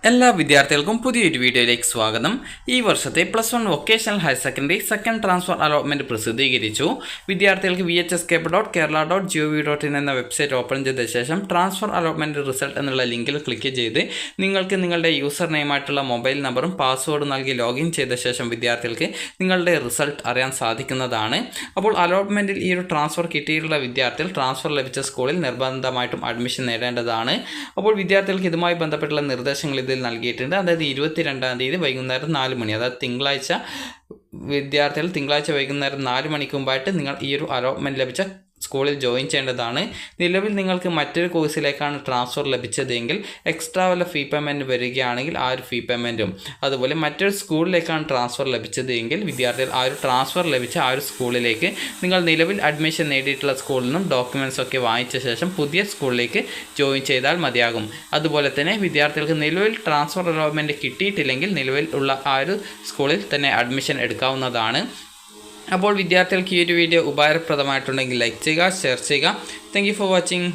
എല്ലാ വിദ്യാർത്ഥികൾക്കും പുതിയൊരു വീഡിയോയിലേക്ക് സ്വാഗതം. ഈ വർഷത്തെ +1 vocational higher secondary second transfer allotment പ്രസിദ്ധീകരിച്ചു. വിദ്യാർത്ഥികൾക്ക് vhscape.kerala.gov.in എന്ന വെബ്സൈറ്റ് ഓപ്പൺ ചെയ്ത ശേഷം ട്രാൻസ്ഫർ അലോട്ട്മെൻറ്റ് റിസൾട്ട് എന്നുള്ള ലിങ്കിൽ ക്ലിക്ക് ചെയ്ത് നിങ്ങൾക്ക് നിങ്ങളുടെ യൂസർ നെയിമായിട്ടുള്ള മൊബൈൽ നമ്പറും പാസ്വേഡും നൽകി ലോഗിൻ ചെയ്ത ശേഷം വിദ്യാർത്ഥികൾക്ക് നിങ്ങളുടെ റിസൾട്ട് അറിയാൻ സാധിക്കുന്നതാണ്. അപ്പോൾ അലോട്ട്മെൻറ്റിൽ ഈ ഒരു ട്രാൻസ്ഫർ കിട്ടിയിട്ടുള്ള വിദ്യാർത്ഥികൾ ട്രാൻസ്ഫർ ലഭിച്ച സ്കൂളിൽ നിർബന്ധമായിട്ടും അഡ്മിഷൻ നേടേണ്ടതാണ്. അപ്പോൾ വിദ്യാർത്ഥികൾക്ക് ഇതുമായി ബന്ധപ്പെട്ടുള്ള നിർദ്ദേശങ്ങൾ ഇതിൽ നൽകിയിട്ടുണ്ട്. അതായത് 22-ാം തീയതി വൈകുന്നേരം 4 മണി, അതായത് തിങ്കളാഴ്ച വിദ്യാർത്ഥികൾ തിങ്കളാഴ്ച വൈകുന്നേരം 4 മണിക്ക് മുമ്പായിട്ട് നിങ്ങൾ ഈ ഒരു അലോട്ട്മെൻറ്റ് ലഭിച്ച സ്കൂളിൽ ജോയിൻ ചെയ്യേണ്ടതാണ്. നിലവിൽ നിങ്ങൾക്ക് മറ്റൊരു കോഴ്സിലേക്കാണ് ട്രാൻസ്ഫർ ലഭിച്ചതെങ്കിൽ എക്സ്ട്രാ വല്ല ഫീ പേയ്മെൻറ്റ് വരികയാണെങ്കിൽ ആ ഒരു ഫീ പേയ്മെൻറ്റും, അതുപോലെ മറ്റൊരു സ്കൂളിലേക്കാണ് ട്രാൻസ്ഫർ ലഭിച്ചതെങ്കിൽ വിദ്യാർത്ഥികൾ ആ ഒരു ട്രാൻസ്ഫർ ലഭിച്ച ആ ഒരു സ്കൂളിലേക്ക് നിങ്ങൾ നിലവിൽ അഡ്മിഷൻ നേടിയിട്ടുള്ള സ്കൂളിൽ നിന്നും ഡോക്യുമെൻറ്റ്സ് ഒക്കെ വാങ്ങിച്ച ശേഷം പുതിയ സ്കൂളിലേക്ക് ജോയിൻ ചെയ്താൽ മതിയാകും. അതുപോലെ തന്നെ വിദ്യാർത്ഥികൾക്ക് നിലവിൽ ട്രാൻസ്ഫർ അലോട്ട്മെൻറ്റ് കിട്ടിയിട്ടില്ലെങ്കിൽ നിലവിൽ ഉള്ള ആ ഒരു സ്കൂളിൽ തന്നെ അഡ്മിഷൻ എടുക്കാവുന്നതാണ്. അപ്പോൾ വിദ്യാർത്ഥികൾക്ക് ഈ ഒരു വീഡിയോ ഉപകാരപ്രദമായിട്ടുണ്ടെങ്കിൽ ലൈക്ക് ചെയ്യുക, ഷെയർ ചെയ്യുക. Thank you for watching.